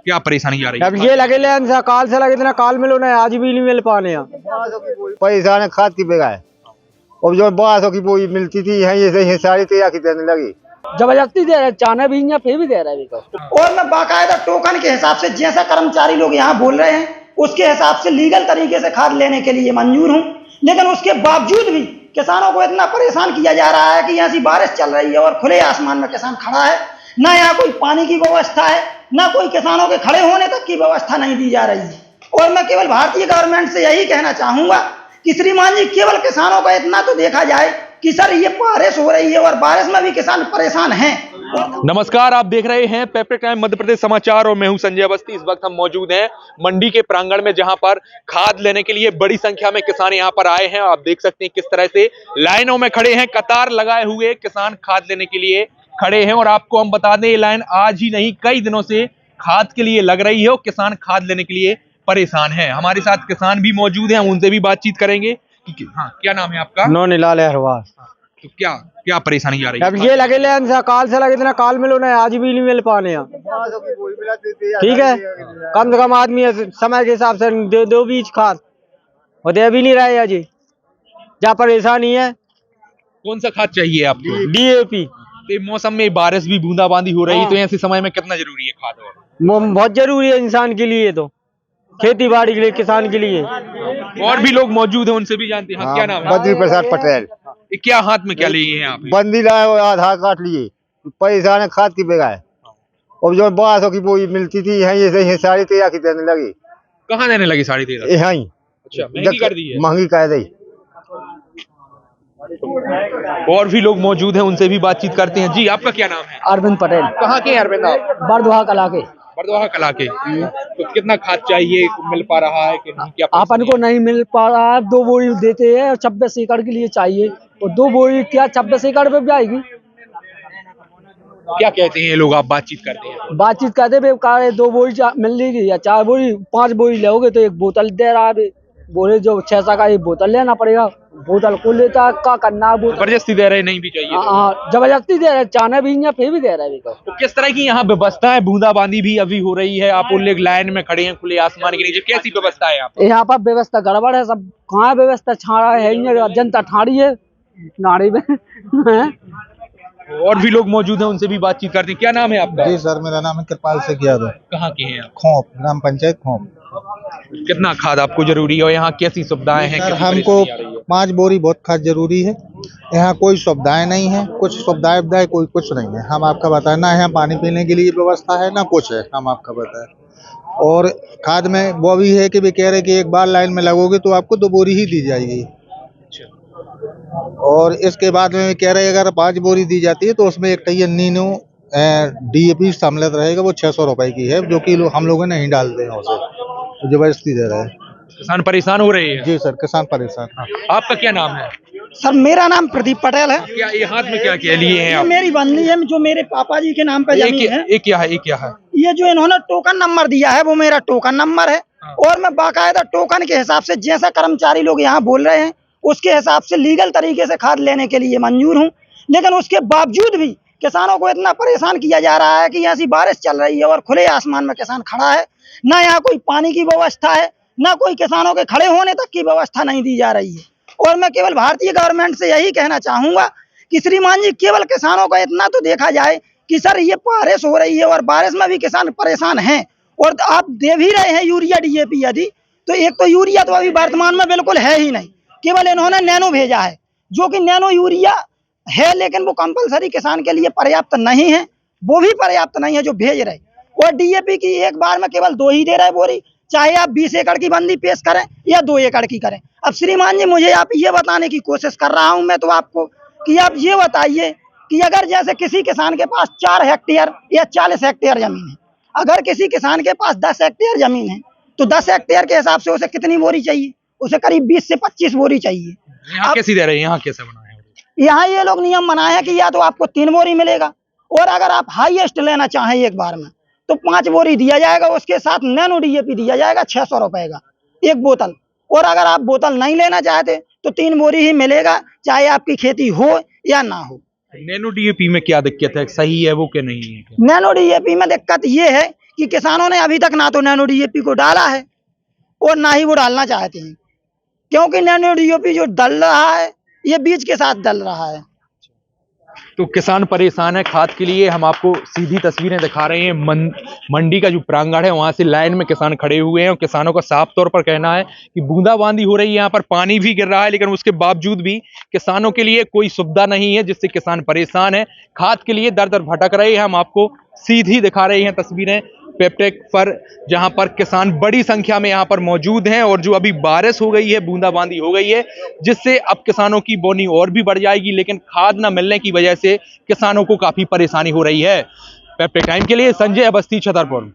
क्या परेशानी आ रही है? अब ये लगे ले काल से लगे इतना काल मिलो ना, आज भी नहीं मिल पाने। परेशान खाद की बेगाए और जो 1200 की बोई मिलती थी यहाँ ये 13.5 की देने लगी। जबरदस्ती दे रहे, चाने भी नहीं फिर भी दे रहे हैं। और मैं बाकायदा टोकन के हिसाब से जैसा कर्मचारी लोग यहाँ बोल रहे हैं उसके हिसाब से लीगल तरीके से खाद लेने के लिए मंजूर हूँ, लेकिन उसके बावजूद भी किसानों को इतना परेशान किया जा रहा है कि यहाँ से बारिश चल रही है और खुले आसमान में किसान खड़ा है, ना यहाँ कोई पानी की व्यवस्था है, ना कोई किसानों के खड़े होने तक की व्यवस्था नहीं दी जा रही है। और मैं केवल भारतीय गवर्नमेंट से यही कहना चाहूंगा कि श्रीमान जी केवल किसानों का इतना तो देखा जाए कि सर ये बारिश हो रही है और बारिश में भी किसान परेशान हैं। नमस्कार, आप देख रहे हैं पेपर टाइम मध्य प्रदेश समाचार और मैं हूं संजय अवस्थी। इस वक्त हम मौजूद हैं मंडी के प्रांगण में, जहां पर खाद लेने के लिए बड़ी संख्या में किसान यहां पर आए हैं। आप देख सकते हैं किस तरह से लाइनों में खड़े हैं, कतार लगाए हुए किसान खाद लेने के लिए खड़े हैं। और आपको हम बता दें, ये लाइन आज ही नहीं कई दिनों से खाद के लिए लग रही है और किसान खाद लेने के लिए परेशान है। हमारे साथ किसान भी मौजूद हैं, हम उनसे भी बातचीत करेंगे। हाँ, क्या नाम है आपका? नौनीलाल अहरवास। तो क्या परेशानी आ रही है? अब ये लगे ले काल से लगे इतना काल मिलो ना, आज भी नहीं मिल पाने। ठीक है, कम से कम आदमी समय के हिसाब से दे दो बीज खाद, और दे भी नहीं रहे अजी। जहाँ परेशानी है। कौन सा खाद चाहिए आपको? DAP। तो मौसम में बारिश भी बूंदाबांदी हो रही है, तो ऐसे समय में कितना जरूरी है खाद? और बहुत जरूरी है इंसान के लिए, तो खेती बाड़ी के लिए, किसान के लिए। और भी लोग मौजूद हैं, उनसे भी जानते हैं। हाँ, क्या नाम है? बद्री प्रसाद पटेल। ये क्या हाथ में क्या लिए हैं आप? बंदी लाए और आधार कार्ड लिए, परेशान खाद की बेगाए और जो 1200 की बोई मिलती थी यहाँ ये 13.5 की देने लगी। कहाँ देने लगी? 13.5? यहाँ ही। अच्छा, महंगी कर दी है? महंगी कर दी। और भी लोग मौजूद हैं, उनसे भी बातचीत करते हैं। जी, आपका क्या नाम है? अरविंद पटेल। कहाँ के अरविंद आप? बरदोहा कला के। बरदोहा कला के। तो कितना खाद चाहिए? मिल पा रहा है कि नहीं? क्या अपन को नहीं मिल पा रहा है। 2 बोरी देते हैं, 26 एकड़ के लिए चाहिए, और 2 बोरी क्या 26 एकड़ पे भी आएगी? क्या कहते हैं ये लोग? आप बातचीत करते हैं? बातचीत करते बेकार है। 2 बोरी मिल रही या 4 बोरी, 5 बोरी लोगे तो एक बोतल दे रहा है। बोले जो 600 का एक बोतल लेना पड़ेगा, बोतल को लेता है, क्या करना है? बोतल जबरदस्ती दे रहे? नहीं भी चाहिए? हाँ, जबरदस्ती दे रहे, चाने भी नहीं फिर भी दे रहे। तो किस तरह की यहाँ व्यवस्था है? बूंदाबांदी भी अभी हो रही है, आप उल्लेख लाइन में खड़े हैं खुले आसमान के नीचे, कैसी व्यवस्था है यहाँ पर? व्यवस्था गड़बड़ है सब। कहाँ व्यवस्था? छाड़ा है, जनता ठाड़ी है नाड़ी में। और भी लोग मौजूद हैं, उनसे भी बातचीत करते हैं। क्या नाम है आपका? जी सर, मेरा नाम है कृपाल शेख यादव। कहाँ के हैं आप? खोप, ग्राम पंचायत खोप। कितना खाद आपको जरूरी है और यहाँ कैसी सुविधाएं हैं? सर, हमको 5 बोरी बहुत खाद जरूरी है। यहाँ कोई सुविधाएं नहीं है, कुछ सुविधाएं कोई कुछ नहीं है। हम आपका बताएं, ना यहाँ पानी पीने के लिए व्यवस्था है, ना कुछ है। हम आपका बताएं, और खाद में वो भी है कि वे कह रहे कि एक बार लाइन में लगोगे तो आपको 2 बोरी ही दी जाएगी, और इसके बाद में कह रहे अगर 5 बोरी दी जाती है तो उसमें एक नीनो DAP सम्मिलित रहेगा, वो 600 रुपए की है, जो कि हम लोगों नहीं डालते हैं उसे, जबरदस्ती दे रहे हैं। किसान परेशान हो रहे हैं? जी सर, किसान परेशान। आपका क्या नाम है? सर, मेरा नाम प्रदीप पटेल है। क्या ये हाथ में क्या क्या लिए हैं आप? मेरी बंदी है जो मेरे पापा जी के नाम पे जमीन है। ये क्या है? ये क्या है? ये जो इन्होंने टोकन नंबर दिया है वो मेरा टोकन नंबर है। और मैं बाकायदा टोकन के हिसाब से जैसा कर्मचारी लोग यहाँ बोल रहे हैं उसके हिसाब से लीगल तरीके से खाद लेने के लिए मंजूर हूँ, लेकिन उसके बावजूद भी किसानों को इतना परेशान किया जा रहा है कि यहाँ से बारिश चल रही है और खुले आसमान में किसान खड़ा है, ना यहाँ कोई पानी की व्यवस्था है, ना कोई किसानों के खड़े होने तक की व्यवस्था नहीं दी जा रही है। और मैं केवल भारतीय गवर्नमेंट से यही कहना चाहूंगा कि श्रीमान जी केवल किसानों का इतना तो देखा जाए कि सर ये बारिश हो रही है और बारिश में भी किसान परेशान हैं, और आप दे भी रहे हैं यूरिया DAP यदि, तो एक तो यूरिया तो अभी वर्तमान में बिल्कुल है ही नहीं, केवल इन्होंने नैनो भेजा है, जो कि नैनो यूरिया है, लेकिन वो कंपलसरी किसान के लिए पर्याप्त नहीं है, वो भी पर्याप्त नहीं है जो भेज रहे। और DAP की एक बार में केवल 2 ही दे रहे बोरी, चाहे आप 20 एकड़ की बंदी पेश करें या 2 एकड़ की करें। अब श्रीमान जी, मुझे आप ये बताने की कोशिश कर रहा हूं मैं तो आपको कि आप ये बताइए कि अगर जैसे किसी किसान के पास 4 हेक्टेयर या 40 हेक्टेयर जमीन है, अगर किसी किसान के पास 10 हेक्टेयर जमीन है तो 10 हेक्टेयर के हिसाब से उसे कितनी बोरी चाहिए? उसे करीब 20 से 25 बोरी चाहिए। यहाँ कैसी दे रहे हैं? यहाँ कैसे बना है? यहाँ ये लोग नियम बनाए हैं कि या तो आपको 3 बोरी मिलेगा, और अगर आप हाईएस्ट लेना चाहें एक बार में तो 5 बोरी दिया जाएगा, उसके साथ नैनो DAP दिया जाएगा 600 रुपए का एक बोतल। और अगर आप बोतल नहीं लेना चाहते तो 3 बोरी ही मिलेगा, चाहे आपकी खेती हो या ना हो। नैनो DAP में क्या दिक्कत है? सही है वो कि नहीं है? नैनो DAP में दिक्कत ये है कि किसानों ने अभी तक ना तो नैनो डीएपी को डाला है और ना ही वो डालना चाहते हैं, क्योंकि नैनो डीएपी जो डल रहा है ये बीज के साथ डल रहा है। तो किसान परेशान है खाद के लिए। हम आपको सीधी तस्वीरें दिखा रहे हैं, मंडी का जो प्रांगण है वहां से लाइन में किसान खड़े हुए हैं और किसानों का साफ तौर पर कहना है कि बूंदाबांदी हो रही है, यहाँ पर पानी भी गिर रहा है, लेकिन उसके बावजूद भी किसानों के लिए कोई सुविधा नहीं है, जिससे किसान परेशान है। खाद के लिए दर दर भटक रहे हैं। हम आपको सीधी दिखा रहे हैं तस्वीरें पेप्टेक पर, जहां पर किसान बड़ी संख्या में यहां पर मौजूद हैं और जो अभी बारिश हो गई है, बूंदाबांदी हो गई है, जिससे अब किसानों की बोनी और भी बढ़ जाएगी, लेकिन खाद न मिलने की वजह से किसानों को काफी परेशानी हो रही है। पेप्टेक टाइम के लिए संजय अवस्थी, छतरपुर।